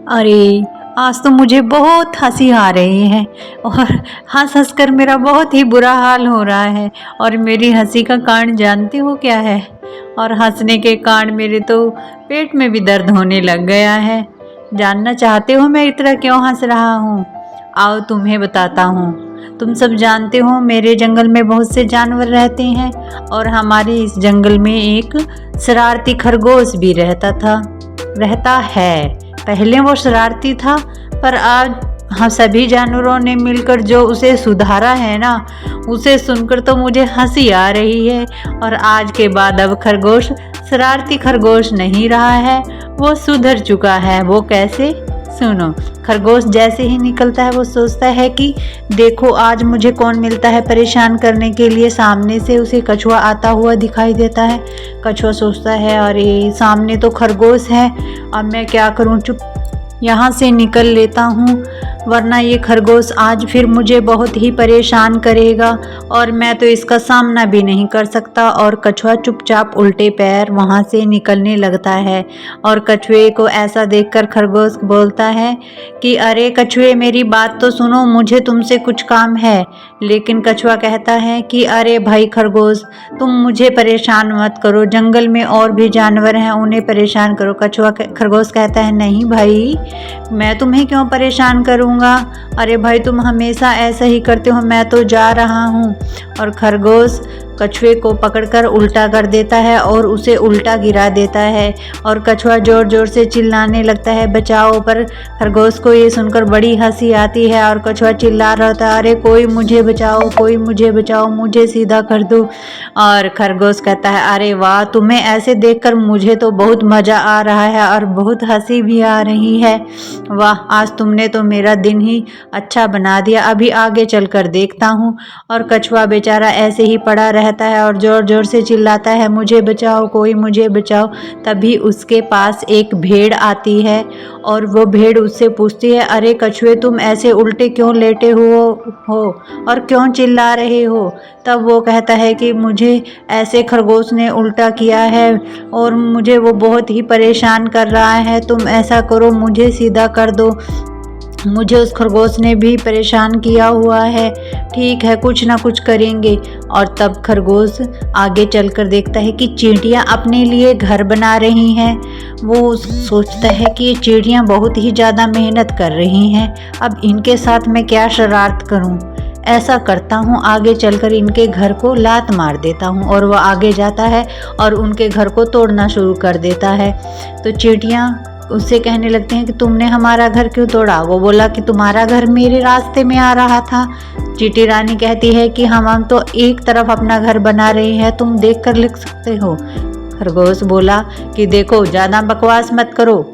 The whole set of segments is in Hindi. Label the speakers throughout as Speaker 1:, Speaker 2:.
Speaker 1: अरे! आज तो मुझे बहुत हँसी आ रही है और हँस-हँस कर मेरा बहुत ही बुरा हाल हो रहा है और मेरी हँसी का कारण जानते हो क्या है? और हँसने के कारण मेरे तो पेट में भी दर्द होने लग गया है। जानना चाहते हो मैं इतना क्यों हँस रहा हूँ? आओ तुम्हें बताता हूँ। तुम सब जानते हो मेरे जंगल में बहुत से जानवर रहते हैं और हमारे इस जंगल में एक शरारती खरगोश भी रहता है। पहले वो शरारती था पर आज हम सभी जानवरों ने मिलकर जो उसे सुधारा है ना, उसे सुनकर तो मुझे हंसी आ रही है। और आज के बाद अब खरगोश शरारती खरगोश नहीं रहा है, वो सुधर चुका है। वो कैसे? सुनो। खरगोश जैसे ही निकलता है वो सोचता है कि देखो आज मुझे कौन मिलता है परेशान करने के लिए। सामने से उसे कछुआ आता हुआ दिखाई देता है। कछुआ सोचता है अरे सामने तो खरगोश है, अब मैं क्या करूं, चुप यहाँ से निकल लेता हूँ वरना ये खरगोश आज फिर मुझे बहुत ही परेशान करेगा और मैं तो इसका सामना भी नहीं कर सकता। और कछुआ चुपचाप उल्टे पैर वहाँ से निकलने लगता है। और कछुए को ऐसा देखकर खरगोश बोलता है कि अरे कछुए मेरी बात तो सुनो, मुझे तुमसे कुछ काम है। लेकिन कछुआ कहता है कि अरे भाई खरगोश, तुम मुझे परेशान मत करो, जंगल में और भी जानवर हैं उन्हें परेशान करो। खरगोश कहता है नहीं भाई, मैं तुम्हें क्यों परेशान करूँगा, अरे भाई तुम हमेशा ऐसा ही करते हो, मैं तो जा रहा हूँ। और खरगोश कछुए को पकड़कर उल्टा कर देता है और उसे उल्टा गिरा देता है। और कछुआ ज़ोर ज़ोर से चिल्लाने लगता है बचाओ। पर खरगोश को ये सुनकर बड़ी हंसी आती है और कछुआ चिल्ला रहा था अरे कोई मुझे बचाओ, कोई मुझे बचाओ, मुझे सीधा कर दो। और खरगोश कहता है अरे वाह, तुम्हें ऐसे देखकर मुझे तो बहुत मज़ा आ रहा है और बहुत हंसी भी आ रही है। वाह, आज तुमने तो मेरा दिन ही अच्छा बना दिया, अभी आगे चलकर देखता हूँ। और कछुआ बेचारा ऐसे ही पड़ा रहता है और ज़ोर ज़ोर से चिल्लाता है मुझे बचाओ, कोई मुझे बचाओ। तभी उसके पास एक भेड़ आती है और वो भेड़ उससे पूछती है अरे कछुए, तुम ऐसे उल्टे क्यों लेटे हो और क्यों चिल्ला रहे हो? तब वो कहता है कि मुझे ऐसे खरगोश ने उल्टा किया है और मुझे वो बहुत ही परेशान कर रहा है, तुम ऐसा करो मुझे सीधा कर दो, मुझे उस खरगोश ने भी परेशान किया हुआ है। ठीक है, कुछ ना कुछ करेंगे। और तब खरगोश आगे चलकर देखता है कि चींटियाँ अपने लिए घर बना रही हैं। वो सोचता है कि ये चींटियाँ बहुत ही ज़्यादा मेहनत कर रही हैं, अब इनके साथ मैं क्या शरारत करूँ। ऐसा करता हूँ, आगे चलकर इनके घर को लात मार देता हूँ। और वह आगे जाता है और उनके घर को तोड़ना शुरू कर देता है। तो चींटियाँ उससे कहने लगते हैं कि तुमने हमारा घर क्यों तोड़ा? वो बोला कि तुम्हारा घर मेरे रास्ते में आ रहा था। चींटी रानी कहती है कि हम तो एक तरफ अपना घर बना रहे हैं, तुम देख कर लिख सकते हो। खरगोश बोला कि देखो ज़्यादा बकवास मत करो,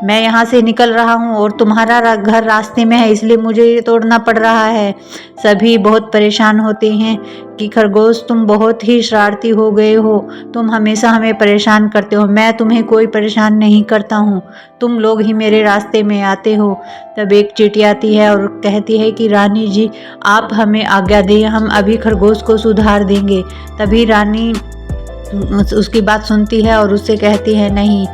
Speaker 1: मैं यहाँ से निकल रहा हूँ और तुम्हारा घर रास्ते में है इसलिए मुझे ये तोड़ना पड़ रहा है। सभी बहुत परेशान होते हैं कि खरगोश तुम बहुत ही शरारती हो गए हो, तुम हमेशा हमें परेशान करते हो, मैं तुम्हें कोई परेशान नहीं करता हूँ, तुम लोग ही मेरे रास्ते में आते हो। तब एक चींटी आती है और कहती है कि रानी जी आप हमें आज्ञा दें, हम अभी खरगोश को सुधार देंगे। तभी रानी उसकी बात सुनती है और उससे कहती है नहीं।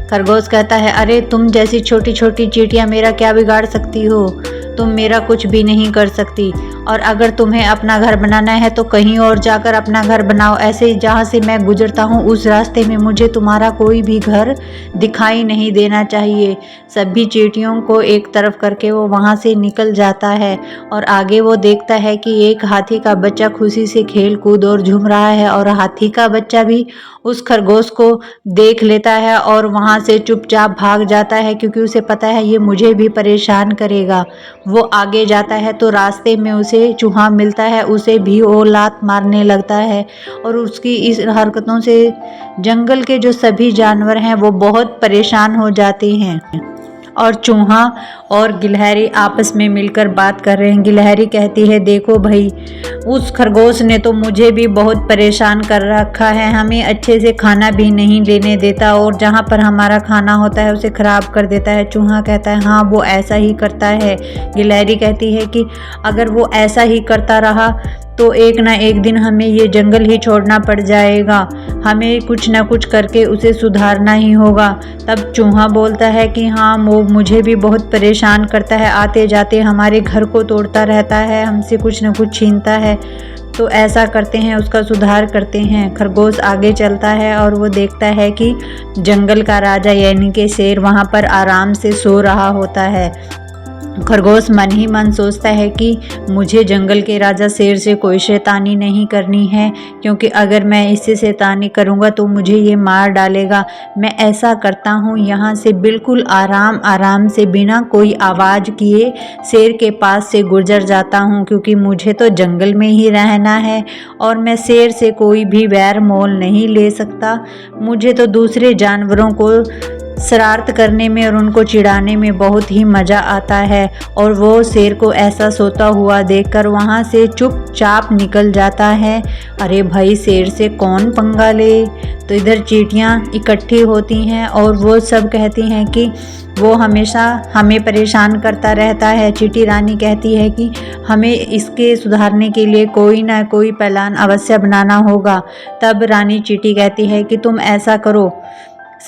Speaker 1: खरगोश कहता है अरे तुम जैसी छोटी छोटी चींटियाँ मेरा क्या बिगाड़ सकती हो, तुम मेरा कुछ भी नहीं कर सकती। और अगर तुम्हें अपना घर बनाना है तो कहीं और जाकर अपना घर बनाओ, ऐसे जहाँ से मैं गुजरता हूँ उस रास्ते में मुझे तुम्हारा कोई भी घर दिखाई नहीं देना चाहिए। सभी चींटियों को एक तरफ करके वो वहाँ से निकल जाता है और आगे वो देखता है कि एक हाथी का बच्चा खुशी से खेल कूद और झूम रहा है। और हाथी का बच्चा भी उस खरगोश को देख लेता है और वहाँ से चुपचाप भाग जाता है क्योंकि उसे पता है ये मुझे भी परेशान करेगा। वो आगे जाता है तो रास्ते में उसे चूहा मिलता है, उसे भी वो लात मारने लगता है। और उसकी इस हरकतों से जंगल के जो सभी जानवर हैं वो बहुत परेशान हो जाते हैं। और चूहा और गिलहरी आपस में मिलकर बात कर रहे हैं। गिलहरी कहती है देखो भाई, उस खरगोश ने तो मुझे भी बहुत परेशान कर रखा है, हमें अच्छे से खाना भी नहीं लेने देता और जहाँ पर हमारा खाना होता है उसे ख़राब कर देता है। चूहा कहता है हाँ वो ऐसा ही करता है। गिलहरी कहती है कि अगर वो ऐसा ही करता रहा तो एक ना एक दिन हमें ये जंगल ही छोड़ना पड़ जाएगा, हमें कुछ ना कुछ करके उसे सुधारना ही होगा। तब चूहा बोलता है कि हाँ, वो मुझे भी बहुत परेशान करता है, आते जाते हमारे घर को तोड़ता रहता है, हमसे कुछ ना कुछ छीनता है। तो ऐसा करते हैं, उसका सुधार करते हैं। खरगोश आगे चलता है और वो देखता है कि जंगल का राजा यानी कि शेर वहाँ पर आराम से सो रहा होता है। खरगोश मन ही मन सोचता है कि मुझे जंगल के राजा शेर से कोई शैतानी नहीं करनी है, क्योंकि अगर मैं इससे शैतानी करूँगा तो मुझे ये मार डालेगा। मैं ऐसा करता हूँ, यहाँ से बिल्कुल आराम आराम से बिना कोई आवाज़ किए शेर के पास से गुजर जाता हूँ, क्योंकि मुझे तो जंगल में ही रहना है और मैं शेर से कोई भी वैर मोल नहीं ले सकता। मुझे तो दूसरे जानवरों को शरारत करने में और उनको चिढ़ाने में बहुत ही मज़ा आता है। और वो शेर को ऐसा सोता हुआ देखकर वहाँ से चुपचाप निकल जाता है। अरे भाई, शेर से कौन पंगा ले। तो इधर चींटियाँ इकट्ठी होती हैं और वो सब कहती हैं कि वो हमेशा हमें परेशान करता रहता है। चींटी रानी कहती है कि हमें इसके सुधारने के लिए कोई ना कोई प्लान अवश्य बनाना होगा। तब रानी चींटी कहती है कि तुम ऐसा करो,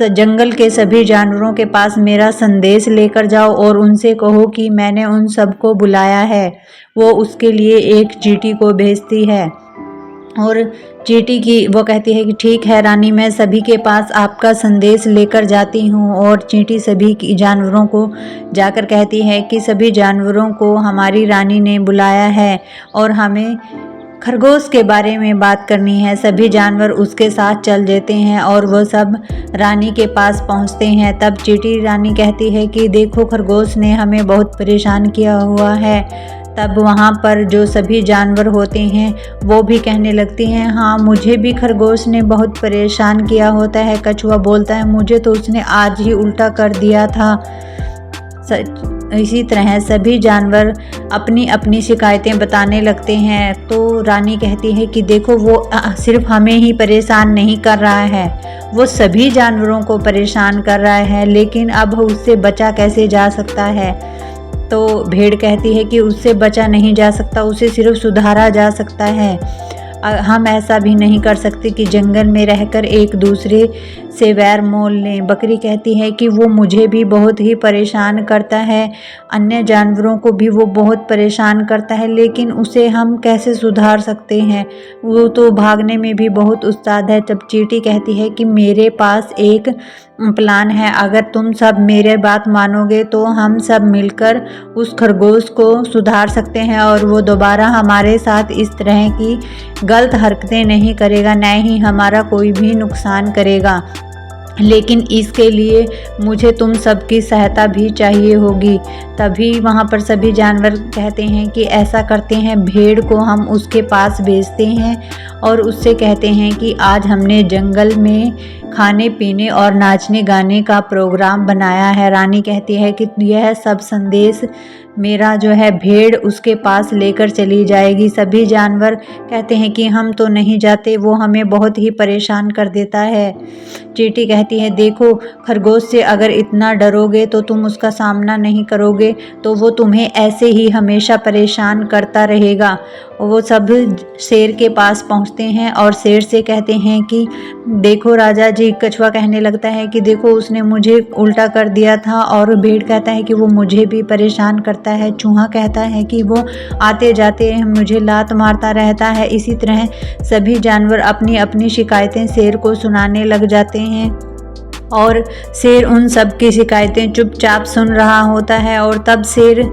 Speaker 1: जंगल के सभी जानवरों के पास मेरा संदेश लेकर जाओ और उनसे कहो कि मैंने उन सबको बुलाया है। वो उसके लिए एक चींटी को भेजती है और चींटी की वो कहती है कि ठीक है रानी, मैं सभी के पास आपका संदेश लेकर जाती हूँ। और चींटी सभी जानवरों को जाकर कहती है कि सभी जानवरों को हमारी रानी ने बुलाया है और हमें खरगोश के बारे में बात करनी है। सभी जानवर उसके साथ चल देते हैं और वो सब रानी के पास पहुंचते हैं। तब चींटी रानी कहती है कि देखो, खरगोश ने हमें बहुत परेशान किया हुआ है। तब वहाँ पर जो सभी जानवर होते हैं वो भी कहने लगती हैं, हाँ, मुझे भी खरगोश ने बहुत परेशान किया होता है। कछुआ बोलता है, मुझे तो उसने आज ही उल्टा कर दिया था। इसी तरह सभी जानवर अपनी अपनी शिकायतें बताने लगते हैं। तो रानी कहती है कि देखो, वो सिर्फ हमें ही परेशान नहीं कर रहा है, वो सभी जानवरों को परेशान कर रहा है, लेकिन अब उससे बचा कैसे जा सकता है। तो भेड़ कहती है कि उससे बचा नहीं जा सकता, उसे सिर्फ सुधारा जा सकता है। हम ऐसा भी नहीं कर सकते कि जंगल में रहकर एक दूसरे से वैर मोल लें। बकरी कहती है कि वो मुझे भी बहुत ही परेशान करता है, अन्य जानवरों को भी वो बहुत परेशान करता है, लेकिन उसे हम कैसे सुधार सकते हैं, वो तो भागने में भी बहुत उस्ताद है। तब चींटी कहती है कि मेरे पास एक प्लान है, अगर तुम सब मेरे बात मानोगे तो हम सब मिलकर उस खरगोश को सुधार सकते हैं और वो दोबारा हमारे साथ इस तरह की गलत हरकतें नहीं करेगा, न ही हमारा कोई भी नुकसान करेगा। लेकिन इसके लिए मुझे तुम सबकी सहायता भी चाहिए होगी। तभी वहाँ पर सभी जानवर कहते हैं कि ऐसा करते हैं, भेड़ को हम उसके पास भेजते हैं और उससे कहते हैं कि आज हमने जंगल में खाने पीने और नाचने गाने का प्रोग्राम बनाया है। रानी कहती है कि यह सब संदेश मेरा जो है भेड़ उसके पास लेकर चली जाएगी। सभी जानवर कहते हैं कि हम तो नहीं जाते, वो हमें बहुत ही परेशान कर देता है। चींटी कहती है, देखो, खरगोश से अगर इतना डरोगे तो तुम उसका सामना नहीं करोगे तो वो तुम्हें ऐसे ही हमेशा परेशान करता रहेगा। वो सब शेर के पास पहुंचते हैं और शेर से कहते हैं कि देखो राजा जी, कछुआ कहने लगता है कि देखो, उसने मुझे उल्टा कर दिया था। और भेड़ कहता है कि वो मुझे भी परेशान करता है। चूहा कहता है कि वो आते जाते मुझे लात मारता रहता है। इसी तरह सभी जानवर अपनी अपनी शिकायतें शेर को सुनाने लग जाते हैं और शेर उन सब की शिकायतें चुपचाप सुन रहा होता है। और तब शेर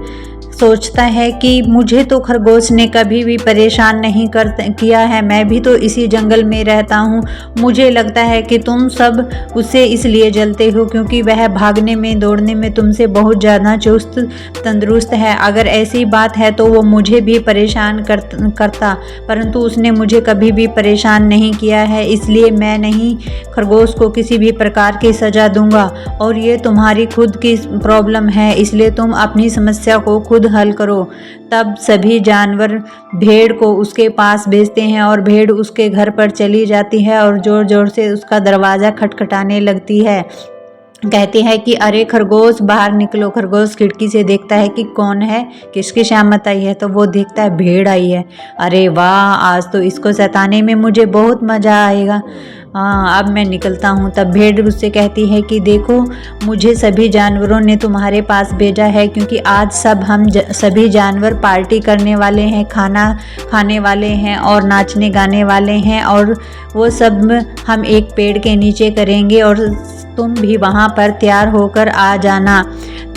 Speaker 1: सोचता है कि मुझे तो खरगोश ने कभी भी परेशान नहीं किया है, मैं भी तो इसी जंगल में रहता हूँ। मुझे लगता है कि तुम सब उससे इसलिए जलते हो क्योंकि वह भागने में दौड़ने में तुमसे बहुत ज़्यादा चुस्त तंदुरुस्त है। अगर ऐसी बात है तो वो मुझे भी परेशान करता, परंतु उसने मुझे कभी भी परेशान नहीं किया है, इसलिए मैं नहीं खरगोश को किसी भी प्रकार की सज़ा दूंगा। और ये तुम्हारी खुद की प्रॉब्लम है, इसलिए तुम अपनी समस्या को खुद हल करो। तब सभी जानवर भेड़ को उसके पास भेजते हैं और भेड़ उसके घर पर चली जाती है और जोर जोर से उसका दरवाज़ा खटखटाने लगती है। कहती है कि अरे खरगोश बाहर निकलो। खरगोश खिड़की से देखता है कि कौन है, किसकी शामत आई है, तो वो देखता है भेड़ आई है। अरे वाह, आज तो इसको सताने में मुझे बहुत मज़ा आएगा। हाँ, अब मैं निकलता हूँ। तब भेड़ उससे कहती है कि देखो, मुझे सभी जानवरों ने तुम्हारे पास भेजा है क्योंकि आज सभी जानवर पार्टी करने वाले हैं, खाना खाने वाले हैं और नाचने गाने वाले हैं, और वो सब हम एक पेड़ के नीचे करेंगे और तुम भी वहाँ पर तैयार होकर आ जाना।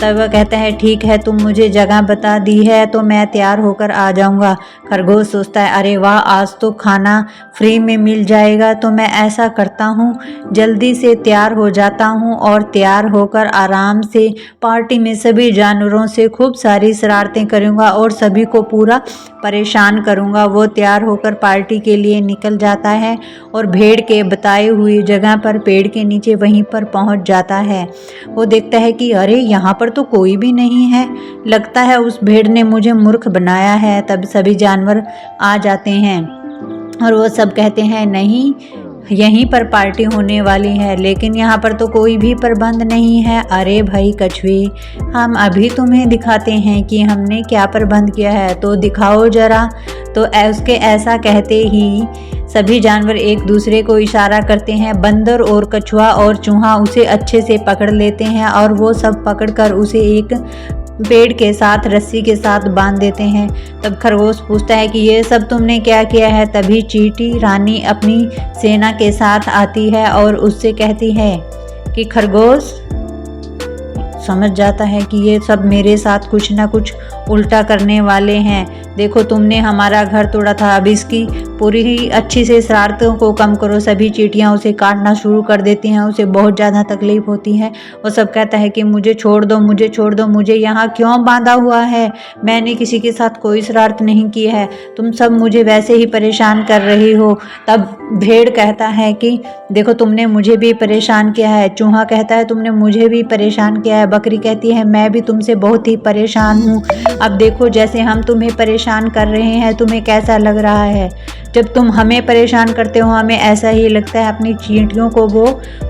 Speaker 1: तब वह कहता है ठीक है, तुम मुझे जगह बता दी है तो मैं तैयार होकर आ जाऊँगा। खरगोश सोचता है अरे वाह, आज तो खाना फ्री में मिल जाएगा, तो मैं ऐसा करता हूँ, जल्दी से तैयार हो जाता हूँ और तैयार होकर आराम से पार्टी में सभी जानवरों से खूब सारी शरारतें करूँगा और सभी को पूरा परेशान करूँगा। वो तैयार होकर पार्टी के लिए निकल जाता है और भेड़ के बताए हुई जगह पर पेड़ के नीचे वहीं पर पहुँच जाता है। वो देखता है कि अरे यहाँ पर तो कोई भी नहीं है, लगता है उस भेड़ ने मुझे मूर्ख बनाया है। तब सभी जानवर आ जाते हैं और वो सब कहते हैं नहीं, यहीं पर पार्टी होने वाली है, लेकिन यहाँ पर तो कोई भी प्रबंध नहीं है। अरे भाई कछुए, हम अभी तुम्हें दिखाते हैं कि हमने क्या प्रबंध किया है, तो दिखाओ जरा। तो उसके ऐसा कहते ही सभी जानवर एक दूसरे को इशारा करते हैं। बंदर और कछुआ और चूहा उसे अच्छे से पकड़ लेते हैं और वो सब पकड़कर उसे एक पेड़ के साथ रस्सी के साथ बांध देते हैं। तब खरगोश पूछता है कि ये सब तुमने क्या किया है। तभी चींटी रानी अपनी सेना के साथ आती है और उससे कहती है कि खरगोश समझ जाता है कि ये सब मेरे साथ कुछ ना कुछ उल्टा करने वाले हैं। देखो, तुमने हमारा घर तोड़ा था, अब इसकी पूरी ही अच्छी से शरारतों को कम करो। सभी चींटियां उसे काटना शुरू कर देती हैं, उसे बहुत ज़्यादा तकलीफ होती है। वो सब कहता है कि मुझे छोड़ दो, मुझे छोड़ दो, मुझे यहाँ क्यों बांधा हुआ है, मैंने किसी के साथ कोई शरारत नहीं की है, तुम सब मुझे वैसे ही परेशान कर रही हो। तब भेड़ कहता है कि देखो, तुमने मुझे भी परेशान किया है। चूहा कहता है तुमने मुझे भी परेशान किया है। बकरी कहती है मैं भी तुमसे बहुत ही परेशान हूँ। अब देखो, जैसे हम तुम्हें परेशान कर रहे हैं, तुम्हें कैसा लग रहा है। जब तुम हमें परेशान करते हो, हमें ऐसा ही लगता है। अपनी चींटियों को वो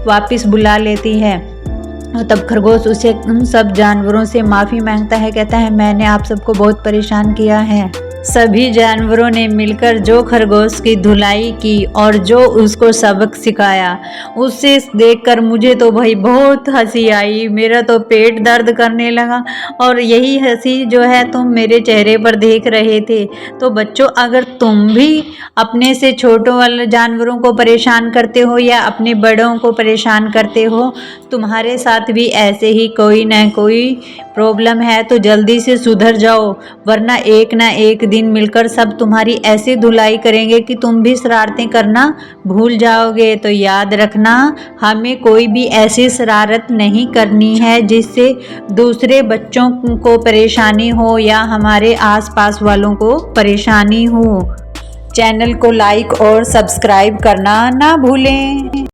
Speaker 1: वापस बुला लेती है। और तब खरगोश उसे उन सब जानवरों से माफ़ी मांगता है, कहता है मैंने आप सबको बहुत परेशान किया है। सभी जानवरों ने मिलकर जो खरगोश की धुलाई की और जो उसको सबक सिखाया, उससे देखकर मुझे तो भाई बहुत हंसी आई। मेरा तो पेट दर्द करने लगा और यही हंसी जो है तुम मेरे चेहरे पर देख रहे थे। तो बच्चों, अगर तुम भी अपने से छोटों वाले जानवरों को परेशान करते हो या अपने बड़ों को परेशान करते हो, तुम्हारे साथ भी ऐसे ही कोई ना कोई प्रॉब्लम है, तो जल्दी से सुधर जाओ, वरना एक ना एक दिन मिलकर सब तुम्हारी ऐसी धुलाई करेंगे कि तुम भी शरारतें करना भूल जाओगे। तो याद रखना, हमें कोई भी ऐसी शरारत नहीं करनी है जिससे दूसरे बच्चों को परेशानी हो या हमारे आसपास वालों को परेशानी हो। चैनल को लाइक और सब्सक्राइब करना ना भूलें।